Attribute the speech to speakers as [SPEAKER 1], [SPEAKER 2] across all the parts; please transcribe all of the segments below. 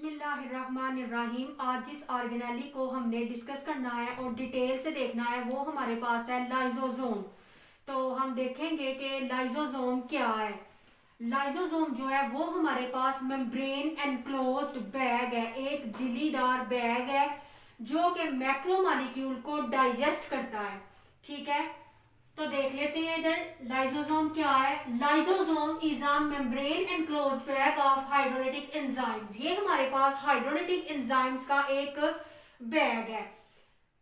[SPEAKER 1] बिस्मिल्लाहिर्रहमानिर्रहीम। आज जिस ऑर्गेनेली को हमने डिस्कस करना है और डिटेल से देखना है वो हमारे पास है लाइसोसोम। तो हम देखेंगे कि लाइसोसोम क्या है। लाइसोसोम जो है वो हमारे पास मेम्ब्रेन एनक्लोज्ड बैग है, एक झिल्लीदार बैग है जो कि मैक्रोमोलेक्यूल को डाइजेस्ट करता है। ठीक है, तो देख लेते हैं इधर लाइसोसोम क्या है। Lysosome is a membrane enclosed bag of hydrolytic enzymes. ये हमारे पास हाइड्रोलिटिक एंजाइम्स का एक बैग है।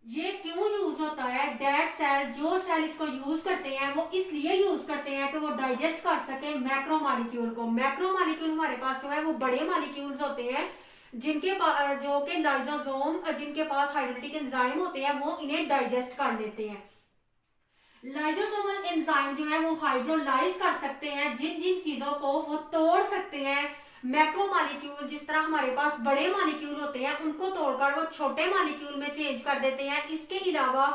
[SPEAKER 1] ये क्यों यूज होता है? डेड सेल, जो सेल इसको यूज करते हैं वो इसलिए यूज करते हैं कि वो डाइजेस्ट कर सके मैक्रोमोलेक्यूल को। मैक्रोमोलेक्यूल हमारे पास जो है वो बड़े मॉलिक्यूल्स होते हैं जिनके जो कि लाइसोसोम जिनके पास हाइड्रोलिटिक एंजाइम होते हैं वो इन्हें डाइजेस्ट कर लेते हैं। लाइसोसोमल एंजाइम जो है वो हाइड्रोलाइज कर सकते हैं जिन जिन चीजों को वो तोड़ सकते हैं। मैक्रोमोलेक्यूल, जिस तरह हमारे पास बड़े मॉलिक्यूल होते हैं उनको तोड़कर वो छोटे मॉलिक्यूल में चेंज कर देते हैं। इसके अलावा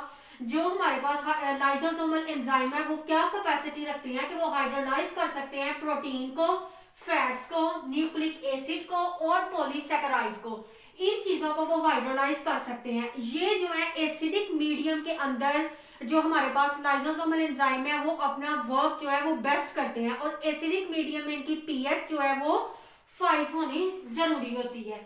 [SPEAKER 1] जो हमारे पास लाइसोसोमल एंजाइम है वो क्या कैपेसिटी रखते हैं कि वो हाइड्रोलाइज कर सकते हैं प्रोटीन को, फैट्स को, न्यूक्लिक एसिड को और पॉलीसैकेराइड को। इन चीजों को वो हाइड्रोलाइज कर सकते हैं। ये जो है एसिडिक मीडियम के अंदर जो हमारे पास लाइसोसोमल एंजाइम है वो अपना वर्क जो है वो बेस्ट करते हैं और एसिडिक मीडियम में इनकी पीएच जो है वो 5 होनी जरूरी होती है।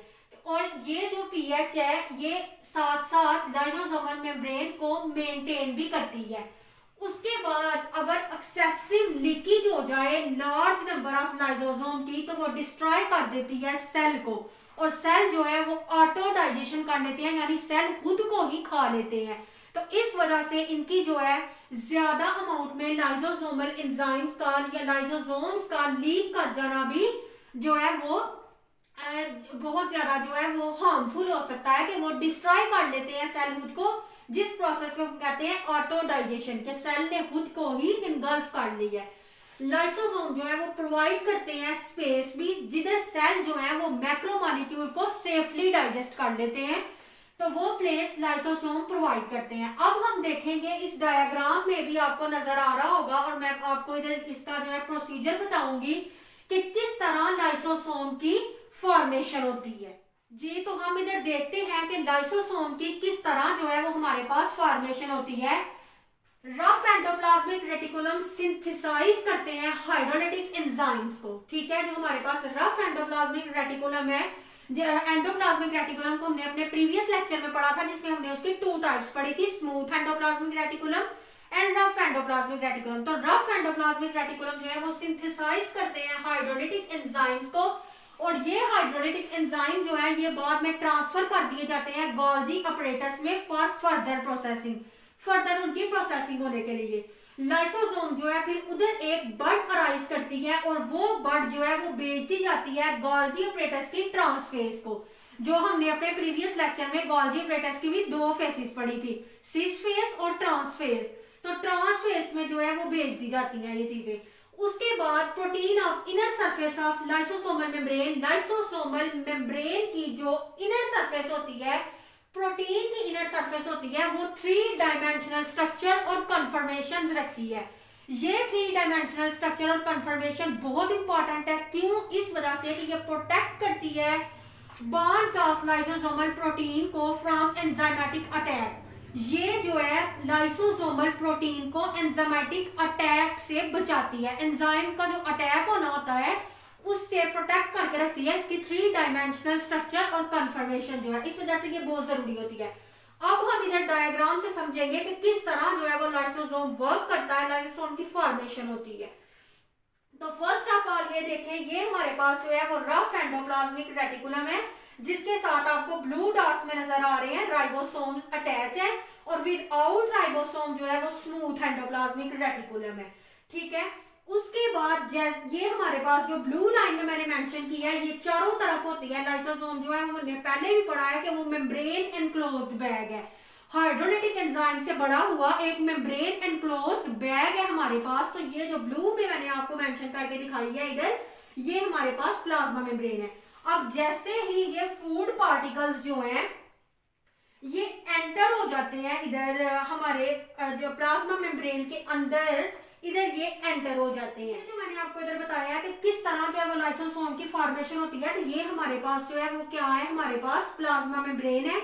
[SPEAKER 1] और ये जो पीएच है ये साथ साथ लाइसोसोमल मेम्ब्रेन को मेंटेन भी करती है। उसके बाद अगर एक्सेसिव लीकेज हो जाए लार्ज नंबर ऑफ लाइसोसोम की तो वो डिस्ट्रॉय कर देती है सेल को, और सेल जो है वो ऑटो डाइजेशन कर लेते हैं, यानी सेल खुद को ही खा लेते हैं। तो इस वजह से इनकी जो है ज्यादा अमाउंट में लाइसोसोमल एंजाइम्स का या लाइसोसोम्स का लीक कर जाना भी जो है वो बहुत ज्यादा जो है वो हार्मफुल हो सकता है कि वो डिस्ट्रॉय कर लेते हैं सेल खुद को, जिस प्रोसेस को कहते हैं ऑटो डाइजेशन के सेल ने खुद को ही इनगल्फ कर लिया है। लाइसोसोम जो है वो प्रोवाइड करते हैं स्पेस भी, जिधर सेल जो है वो मैक्रोमोलेक्यूल को सेफली डाइजेस्ट कर लेते हैं, तो वो प्लेस लाइसोसोम प्रोवाइड करते हैं। अब हम देखेंगे इस डायग्राम में भी आपको नजर आ रहा होगा और मैं आपको इधर इसका जो है प्रोसीजर बताऊंगी कि किस तरह लाइसोसोम की फॉर्मेशन होती है। जी, तो हम इधर देखते हैं कि लाइसोसोम की किस तरह जो है वो हमारे पास फॉर्मेशन होती है। रफ एंडोप्लाज्मिक रेटिकुलम सिंथेसाइज करते हैं हाइड्रोलिटिक एंजाइम्स को। ठीक है, जो हमारे पास रफ एंडोप्लाज्मिक रेटिकुलम है, एंडोप्लाज्मिक रेटिकुलम को हमने अपने प्रीवियस लेक्चर में पढ़ा था जिसमें हमने उसकी 2 टाइप्स पढ़ी थी, smooth endoplasmic reticulum and rough endoplasmic reticulum. तो रफ एंडोप्लाज्मिक रेटिकुलम जो है वो सिंथेसाइज करते हैं हाइड्रोलिटिक एंजाइम्स को, और ये हाइड्रोलिटिक एंजाइम जो है ये बाद में ट्रांसफर कर दिए जाते हैं गोल्जी अपरेटस में फॉर फर्दर प्रोसेसिंग, फर्दर उनकी प्रोसेसिंग होने के लिए। लाइसोसोम जो है फिर उधर एक बर्ड अराइज करती है और वो बर्ड जो है वो भेज दी जाती है गोल्जी अपरेटस की ट्रांसफेज को। जो हमने अपने प्रीवियस लेक्चर में गोल्जी अपरेटस की भी 2 फेसेस पढ़ी थी, सिस फेज और ट्रांसफेज। तो ट्रांसफेज में जो है वो भेज दी जाती है ये चीजें। उसके बाद protein of inner surface of lysosomal membrane, lysosomal membrane की जो इनर सरफेस होती है, प्रोटीन की इनर सरफेस होती है, वो 3 डायमेंशनल स्ट्रक्चर और कन्फर्मेशन रखती है। ये 3 डायमेंशनल स्ट्रक्चर और कन्फर्मेशन बहुत इंपॉर्टेंट है। क्यों? इस वजह से कि ये प्रोटेक्ट करती है बॉन्ड्स ऑफ लाइसोसोमल प्रोटीन को फ्रॉम एंजाइमेटिक अटैक। ये जो है लाइसोसोमल प्रोटीन को एंजाइमेटिक अटैक से बचाती है। एंजाइम का जो अटैक होना होता है उससे प्रोटेक्ट करके रखती है इसकी 3 डायमेंशनल स्ट्रक्चर और कन्फर्मेशन जो है, इस वजह से ये बहुत जरूरी होती है। अब हम इधर डायग्राम से समझेंगे कि किस तरह जो है वो लाइसोसोम वर्क करता है, लाइसोसोम की फॉर्मेशन होती है। तो फर्स्ट ऑफ ऑल ये देखें, ये हमारे पास जो है वो रफ एंडोप्लाज्मिक रेटिकुलम है जिसके साथ आपको ब्लू डॉट्स में नजर आ रहे हैं राइबोसोम्स अटैच है, और विद आउट राइबोसोम जो है वो स्मूथ एंडोप्लाज्मिक रेटिकुलम है। ठीक है, उसके बाद ये हमारे पास जो ब्लू लाइन में मैंने मेंशन किया है ये चारों तरफ होती है। लाइसोसोम जो है हमने पहले भी पढ़ा है कि वो मेम्ब्रेन एनक्लोज्ड बैग है, हाइड्रोलिटिक एंजाइम से बड़ा हुआ एक मेम्ब्रेन एनक्लोज्ड बैग है हमारे पास। तो ये जो ब्लू में मैंने आपको मेंशन करके दिखाई है इधर, ये हमारे पास प्लाज्मा मेम्ब्रेन है। अब जैसे ही ये फूड पार्टिकल्स जो हैं ये एंटर हो जाते हैं इधर हमारे जो प्लाज्मा मेम्ब्रेन के अंदर, इधर ये एंटर हो जाते हैं। जो मैंने आपको इधर बताया है कि किस तरह जो है वो लाइसोसोम की फॉर्मेशन होती है। तो ये हमारे पास जो है वो क्या है, हमारे पास प्लाज्मा मेम्ब्रेन है।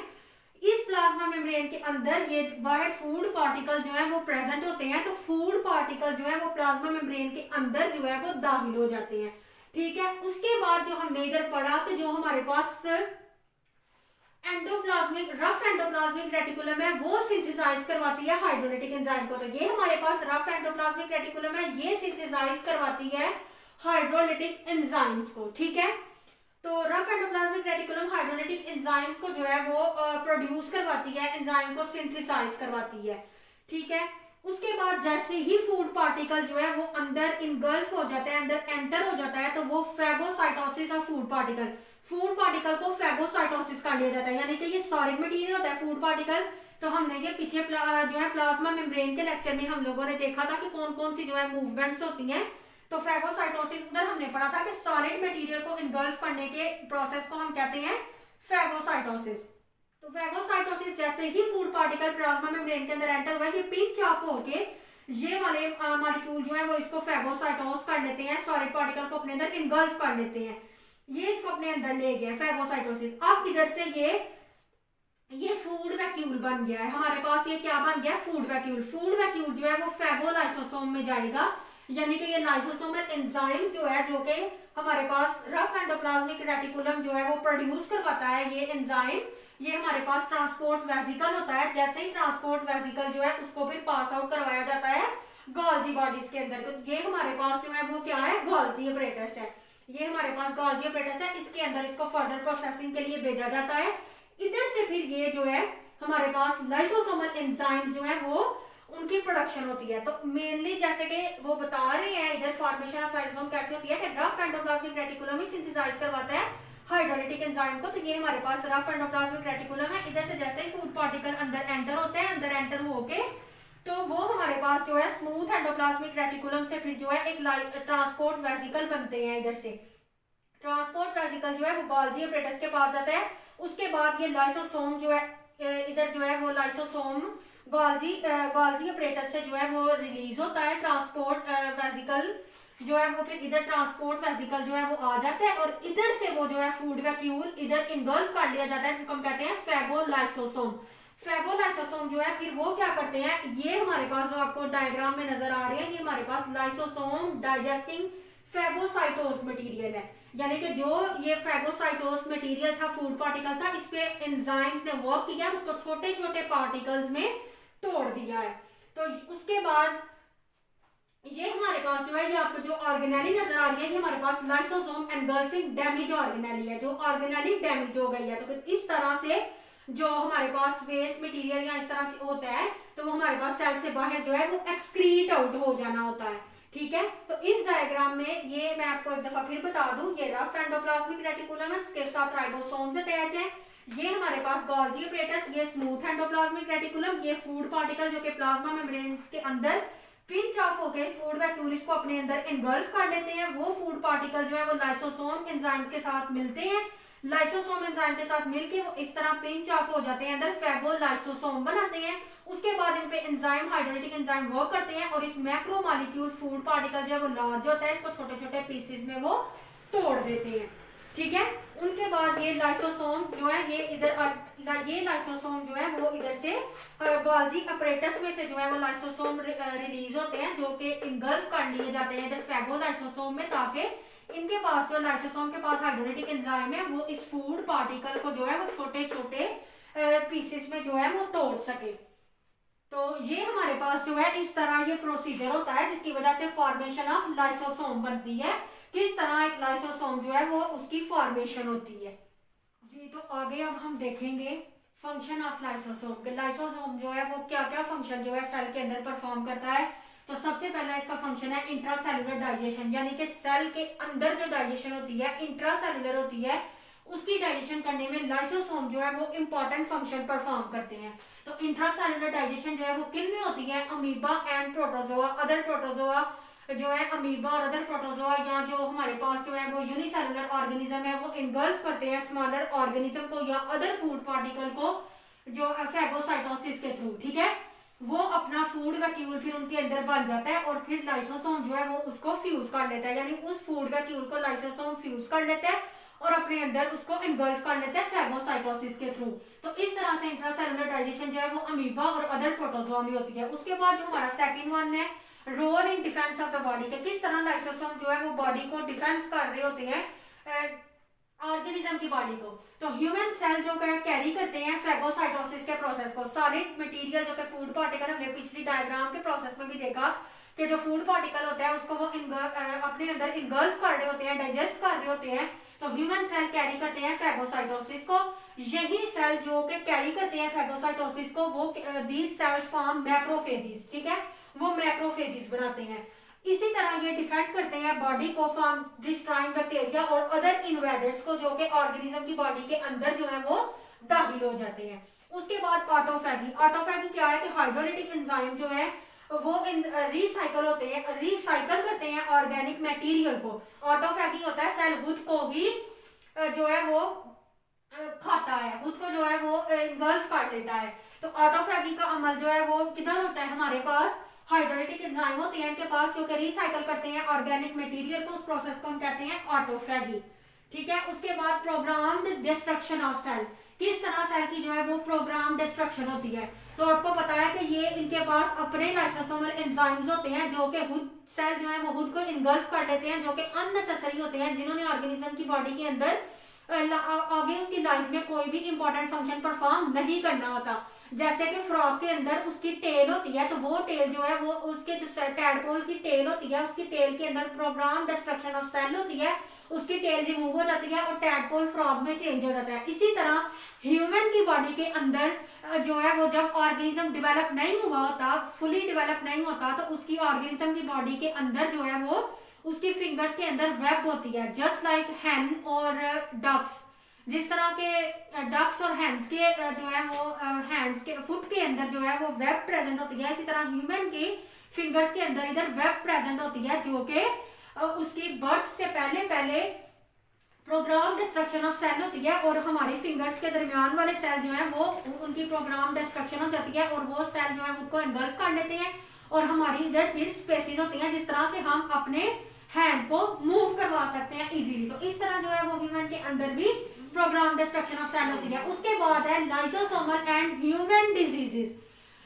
[SPEAKER 1] इस प्लाज्मा मेम्ब्रेन के अंदर ये बाहर फूड पार्टिकल जो है वो प्रेजेंट होते हैं। तो फूड पार्टिकल जो है वो प्लाज्मा मेम्ब्रेन के अंदर जो है वो दाखिल हो जाते हैं। ठीक है, उसके बाद जो हमने इधर पढ़ा कि जो हमारे पास एंडोप्लाज्मिक रफ एंडोप्लाज्मिक रेटिकुलम है वो सिंथेसाइज करवाती है हाइड्रोलिटिक एंजाइम को। तो ये हमारे पास रफ एंडोप्लाज्मिक रेटिकुलम है, ये सिंथेसाइज करवाती है हाइड्रोलिटिक एंजाइम्स को। ठीक है, तो rough endoplasmic reticulum hydrolytic enzymes को जो है वो प्रोड्यूस करवाती है, एंजाइम को सिंथेसाइज करवाती है। ठीक है, उसके बाद जैसे ही फूड पार्टिकल जो है वो अंदर इनगल्फ हो जाता है, अंदर एंटर हो जाता है, तो वो फेगोसाइटोसिस ऑफ फूड पार्टिकल को फेगोसाइटोसिस कर लिया जाता है। यानी कि ये सॉलिड मटेरियल होता है फूड पार्टिकल। तो हमने ये पीछे जो है प्लाज्मा मेम्ब्रेन के लेक्चर में हम लोगों ने देखा था कि कौन कौन सी जो है मूवमेंट्स होती हैं। तो फेगोसाइटोसिस उधर हमने पढ़ा था कि सॉलिड मटेरियल को इनगल्फ करने के प्रोसेस को हम कहते हैं फेगोसाइटोसिस। तो फेगोसाइटोसिस जैसे ही फूड पार्टिकल प्लाज्मा मेम्ब्रेन के अंदर एंटर हुआ, ये पिंच ऑफ होके ये वाले मॉलिक्यूल जो है वो इसको फेगोसाइटोस कर लेते हैं, सॉलिड पार्टिकल को अपने अंदर इनगल्फ कर लेते हैं। ये इसको अपने अंदर ले गया फेगोसाइटोसिस। अब इधर से ये फूड वैक्यूल बन गया है हमारे पास। ये क्या बन गया, फूड वैक्यूल। फूड वैक्यूल जो है वो फेगोलाइसोसोम में जाएगा। यानी कि ये लाइसोसोमल एंजाइम्स जो है जो कि हमारे पास रफ एंडोप्लाज्मिक रेटिकुलम जो है वो प्रोड्यूस करवाता है, ये एंजाइम, ये हमारे पास ट्रांसपोर्ट वेसिकल होता है। जैसे ही ट्रांसपोर्ट वेसिकल जो है उसको फिर पास आउट करवाया जाता है गोल्जी बॉडीज के अंदर। तो ये हमारे पास जो है वो क्या है, गोल्जी अपरेटस है। ये हमारे पास गोल्जी अपरेटस है, इसके अंदर इसको फर्दर प्रोसेसिंग के लिए भेजा जाता है। इधर से फिर ये जो है हमारे पास लाइसोसोमल एंजाइम्स जो है वो उनकी प्रोडक्शन होती है। तो मेनली जैसे कि वो बता रहे हैं इधर फॉर्मेशन ऑफ लाइसोसोम कैसे होती है कि रफ एंडोप्लाज्मिक रेटिकुलम ही सिंथेसाइज करवाता है हाइड्रोलिटिक एंजाइम को। तो ये हमारे पास रफ एंडोप्लाज्मिक रेटिकुलम है। इधर से जैसे ही फूड पार्टिकल अंदर एंटर होते हैं, अंदर एंटर होके तो वो हमारे पास जो है स्मूथ एंडोप्लाज्मिक रेटिकुलम से फिर जो है एक ट्रांसपोर्ट वेसिकल बनते हैं। इधर से ट्रांसपोर्ट वेसिकल जो है वो गोल्जी अपरेटस के पास जाता है। उसके बाद ये लाइसोसोम जो है इधर जो है वो लाइसोसोम गोल्जी अपरेटस से जो है वो रिलीज होता है। ट्रांसपोर्ट वेसिकल जो है वो फिर इधर ट्रांसपोर्ट वेसिकल जो है वो आ जाता है और इधर से वो जो है फूड वैक्यूल इधर इनगल्फ कर लिया जाता है, जिसको हम कहते हैं फेगोलाइसोसोम। फेगोलाइसोसोम जो है फिर वो क्या करते हैं, ये हमारे पास जो आपको डायग्राम में नजर आ रहे हैं, ये हमारे पास लाइसोसोम डाइजेस्टिंग फेगोसाइटोस मटेरियल है। यानी कि जो ये फेगोसाइटोस मटेरियल था, फूड पार्टिकल था, इस पे एंजाइम्स ने वर्क किया, उसको छोटे छोटे पार्टिकल्स में तोड़ दिया है। तो उसके बाद ये हमारे पास जो है ये आपको जो ऑर्गेनेली नजर आ रही है, ये हमारे पास लाइसोसोम एनगल्फिंग डैमेज ऑर्गेनेली है, जो ऑर्गेनेली डैमेज हो गई है। तो फिर इस तरह से जो हमारे पास वेस्ट मटेरियल या इस तरह होता है तो वो हमारे पास सेल से बाहर जो है वो एक्सक्रीट आउट हो जाना होता है। ठीक है, तो इस डायग्राम में ये मैं आपको एक दफा फिर बता दूं, ये रफ एंडोप्लाज्मिक रेटिकुलम है, इसके साथ राइबोसोम्स अटैच है। ये हमारे पास गोल्जी अपरेटस, ये स्मूथ एंडोप्लाज्मिक रेटिकुलम, ये फूड पार्टिकल जो कि प्लाज्मा मेम्ब्रेन के अंदर पिंच ऑफ होके फूड वैक्यूल को अपने अंदर इनगल्फ कर लेते हैं। वो फूड पार्टिकल जो है वो लाइसोसोम एंजाइम्स के साथ मिलते हैं, लाइसोसोम एंजाइम के साथ मिलके वो इस तरह पिंच ऑफ हो जाते हैं, अंदर फेगोलाइसोसोम बनाते हैं। उसके बाद इन पे एंजाइम हाइड्रोलिटिक एंजाइम वर्क करते हैं और इस मैक्रोमोलिक्यूल फूड पार्टिकल जो है वो लार्ज होता है, इसको छोटे छोटे पीसेस में वो तोड़ देते हैं। ठीक है, उनके बाद ये लाइसोसोम जो है ये इधर ये लाइसोसोम जो है वो इधर से गोल्जी अपरेटस में से जो है वो लाइसोसोम रिलीज होते हैं, जो कि इनगल्फ कर लिए जाते हैं इधर फेगोलाइसोसोम में, ताकि इनके पास जो लाइसोसोम के पास हाइड्रोलिटिक एंजाइम है वो इस फूड पार्टिकल को जो है वो छोटे छोटे पीसेस में जो है वो तोड़ सके। तो ये हमारे पास जो है इस तरह ये प्रोसीजर होता है, जिसकी वजह से फॉर्मेशन ऑफ लाइसोसोम बनती है। किस तरह एक लाइसोसोम जो है वो उसकी फॉर्मेशन होती है जी। तो आगे अब हम देखेंगे फंक्शन ऑफ लाइसोसोम। लाइसोसोम जो है वो क्या क्या फंक्शन जो है सेल के अंदर परफॉर्म करता है। तो सबसे पहला इसका फंक्शन है इंट्रासेलुलर डाइजेशन, यानी कि सेल के अंदर जो डाइजेशन होती है इंट्रासेलुलर होती है, उसकी डाइजेशन करने में लाइसोसोम जो है वो इंपॉर्टेंट फंक्शन परफॉर्म करते हैं। तो इंट्रासेलुलर डाइजेशन जो है वो किन में होती है, amoeba and protozoa. Other protozoa जो है अमीबा और अदर प्रोटोजोआ या जो हमारे पास जो है वो यूनिसेलुलर ऑर्गेनिज्म है वो इनगल्फ करते हैं स्मॉलर ऑर्गेनिज्म को या अदर फूड पार्टिकल को जो फेगोसाइटोसिस के थ्रू। ठीक है, वो अपना फूड वैक्यूल फिर उनके अंदर बन जाता है और फिर लाइसोसोम जो है वो उसको फ्यूज कर लेता है, यानी उस फूड वैक्यूल को लाइसोसोम फ्यूज कर लेता है और अपने अंदर उसको इनगल्फ कर लेते हैं फैगोसाइटोसिस के थ्रू। तो इस तरह से इंट्रासेलुलर डाइजेशन जो है वो अमीबा और अदर प्रोटोजोआ में होती है। उसके बाद जो हमारा सेकंड वन है role in defence of the body, के किस तरह लाइसोसोम जो है वो बॉडी को डिफेंस कर रहे होते हैं ऑर्गेनिज्म की बॉडी को। तो ह्यूमन सेल जो कैरी करते हैं फैगोसाइटोसिस के प्रोसेस को, सॉलिड मटेरियल जो कि फूड पार्टिकल, हमने पिछली डायग्राम के प्रोसेस में भी देखा कि जो फूड पार्टिकल होता है उसको वो अपने अंदर इनगल्फ कर रहे होते हैं, डाइजेस्ट कर रहे होते हैं। तो ह्यूमन सेल कैरी करते हैं फैगोसाइटोसिस को। यही सेल जो कि कैरी करते हैं फैगोसाइटोसिस को वो दीज सेल फॉर्म मैक्रोफेजिस, ठीक है, वो मैक्रोफेजिस बनाते हैं। इसी तरह ये डिफेंड करते हैं बॉडी को फ्रॉम डिस्ट्रॉइंग बैक्टीरिया और अदर इन्वेडर्स को जो कि ऑर्गेनिज्म की बॉडी के अंदर जो है वो दाखिल हो जाते हैं। उसके बाद ऑटोफैगी। ऑटोफैगी क्या है कि हाइड्रोलिटिक एंजाइम जो है वो रिसाइकल होते हैं, रिसाइकल करते हैं ऑर्गेनिक मटेरियल को। ऑटोफैगी होता है सेल खुद को ही जो है वो खाता है, खुद को जो है वो इनगल्फ कर लेता है। तो ऑटोफैगी का अमल जो है वो किधर होता है, हमारे पास हाइड्रोलिटिक एंजाइम होते हैं इनके पास जो कि रिसाइकल करते हैं ऑर्गेनिक मटेरियल को, उस प्रोसेस को हम कहते हैं ऑटोफैगी, ठीक है। उसके बाद प्रोग्राम्ड डिस्ट्रक्शन ऑफ सेल, किस तरह सेल की जो है वो प्रोग्राम डिस्ट्रक्शन होती है। तो आपको पता है कि ये इनके पास अपने लाइसोसोमल एंजाइम्स होते हैं जो कि खुद सेल जो है वो खुद को इनगल्फ कर लेते हैं, जो कि अननेसेसरी होते हैं, जिन्होंने ऑर्गेनिज्म की बॉडी के अंदर आगे उसकी लाइफ में कोई भी इंपॉर्टेंट फंक्शन परफॉर्म नहीं करना होता। जैसे कि फ्रॉग के अंदर उसकी टेल होती है, तो वो टेल जो है वो उसके जो टैडपोल की टेल होती है, उसकी टेल के अंदर प्रोग्राम डिस्ट्रक्शन ऑफ सेल होती है, उसकी टेल रिमूव हो जाती है और टैडपोल फ्रॉग में चेंज हो जाता है। इसी तरह ह्यूमन की बॉडी के अंदर जो है वो जब ऑर्गेनिज्म डेवलप नहीं हुआ होता, फुली डेवलप नहीं होता, तो उसकी ऑर्गेनिज्म की बॉडी के अंदर जो है वो उसकी फिंगर्स के अंदर वेब होती है, जस्ट लाइक हैन और डक्स। जिस तरह के डक्स और हैंड्स के जो है वो हैंड्स के फुट के अंदर जो है वो वेब प्रेजेंट होती है, इसी तरह ह्यूमन की फिंगर्स के अंदर इधर वेब प्रेजेंट होती है, जो कि उसकी बर्थ से पहले पहले प्रोग्राम डिस्ट्रक्शन ऑफ सेल होती है और हमारी फिंगर्स के दरमियान वाले सेल जो है वो उनकी प्रोग्राम डिस्ट्रक्शन हो जाती है और वो सेल जो है खुद को एनगल्फ कर लेते हैं और हमारी इधर फिर स्पेसिस होती हैं जिस तरह से हम अपने हैंड को मूव करवा सकते हैं इजीली। तो इस तरह जो है वो ह्यूमन के अंदर भी प्रोग्राम डिस्ट्रक्शन ऑफ सेल होती है। उसके बाद है lysosomal and human diseases.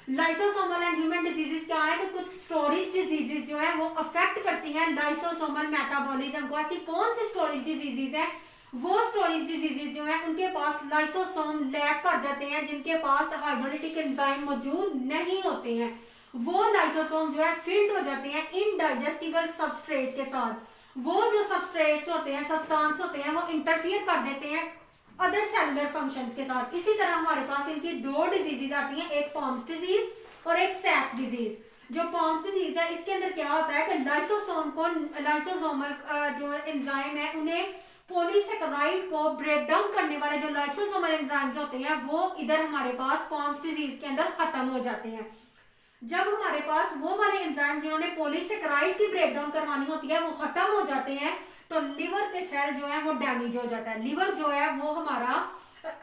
[SPEAKER 1] Lysosomal and human diseases क्या है कि कुछ स्टोरेज डिजीजेस जो है वो अफेक्ट करती हैं लाइसोसोमल मेटाबॉलिज्म को। ऐसी कौन सी स्टोरेज डिजीजेस है, वो स्टोरेज डिजीजेस जो है उनके पास लाइसोसोम लैक कर जाते हैं, जिनके पास हाइड्रोलिटिक एंजाइम मौजूद नहीं होते हैं, वो लाइसोसोम जो है फिल्ड हो जाते हैं इनडाइजेस्टिबल सबस्ट्रेट के साथ। वो जो सबस्ट्रेट्स होते हैं, सब्सटेंस होते हैं, वो इंटरफियर कर देते हैं अदर सेलुलर फंक्शंस के साथ। इसी तरह हमारे पास इनकी दो डिजीजेज आती हैं, एक पॉम्स डिजीज और एक सैक डिजीज। जो पॉम्स डिजीज है इसके अंदर क्या होता है कि लाइसोसोम को लाइसोसोमल जो एंजाइम है उन्हें पॉलीसेकेराइड को ब्रेक डाउन करने वाले जो लाइसोसोमल एंजाइम्स होते हैं वो इधर हमारे पास पॉम्स डिजीज के अंदर खत्म हो जाते हैं। जब हमारे पास वो वाले एंजाइम जिन्होंने पॉलीसेकेराइड की ब्रेकडाउन करवानी होती है वो खत्म हो जाते हैं, तो लिवर के सेल जो है वो डैमेज हो जाता है। लिवर जो है वो हमारा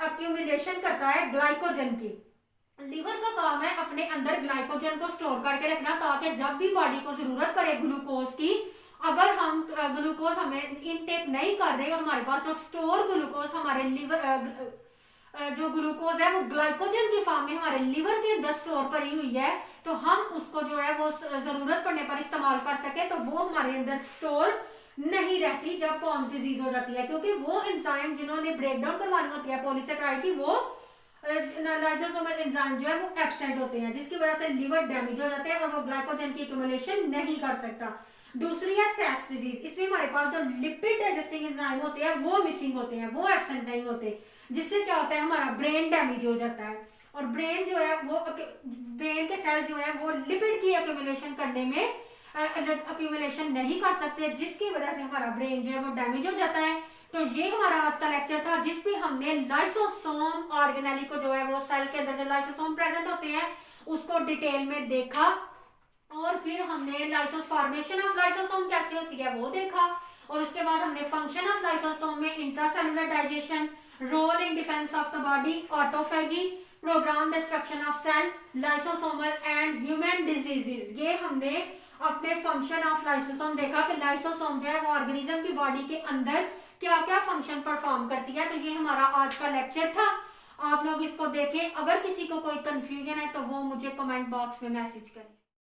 [SPEAKER 1] एक्यूमुलेशन करता है ग्लाइकोजन की। लिवर का काम है अपने अंदर ग्लाइकोजन को स्टोर करके रखना, ताकि जब भी बॉडी को जरूरत पड़े ग्लूकोज की, अगर हम ग्लूकोज हमें इनटेक नहीं कर रहे और हमारे पास जो स्टोर ग्लूकोज हमारे लिवर जो ग्लूकोज है वो ग्लाइकोजन की फॉर्म में हमारे लिवर के अंदर स्टोर पड़ी हुई है, तो हम उसको जो है वो जरूरत पड़ने पर इस्तेमाल कर सके, तो वो हमारे अंदर स्टोर नहीं रहती जब पॉम्स डिजीज हो जाती है, क्योंकि वो एंजाइम जिन्होंने ब्रेकडाउन करवानी होती है पॉलीसेकेराइड की, वो लाइसोसोमल एंजाइम जो है वो एब्सेंट होते हैं, जिसकी वजह से लिवर डैमेज हो जाते हैं और वो ग्लाइकोजन की एक्यूमुलेशन नहीं कर सकता। दूसरी है सैक्स डिजीज। इसमें हमारे पास जो लिपिड डाइजेस्टिंग एंजाइम होते हैं वो मिसिंग होते हैं, वो एब्सेंट नहीं होते, जिससे क्या होता है हमारा ब्रेन डैमेज हो जाता है और ब्रेन जो है वो ब्रेन के सेल जो है वो लिपिड की एक्यूमुलेशन करने में एक्यूमुलेशन नहीं कर सकते, जिसकी वजह से हमारा ब्रेन जो है वो डैमेज हो जाता है। तो ये हमारा आज का लेक्चर था जिसमें हमने लाइसोसोम ऑर्गेनेली को जो है वो सेल के अंदर जो लाइसोसोम प्रेजेंट होते हैं उसको डिटेल में देखा और फिर हमने फॉर्मेशन ऑफ लाइसोसोम कैसे होती है वो देखा और उसके बाद हमने फंक्शन ऑफ लाइसोसोम में intracellular digestion, role in defence of the body, autophagy, programme destruction of cell, lysosomal and human diseases. ये हमने अपने फंक्शन ऑफ लाइसोसोम देखा कि लाइसोसोम जो है वो ऑर्गेनिज्म की बॉडी के अंदर क्या क्या फंक्शन परफॉर्म करती है। तो ये हमारा आज का लेक्चर था, आप लोग इसको देखें। अगर किसी को कोई कंफ्यूजन है तो वो मुझे कमेंट बॉक्स में मैसेज करें।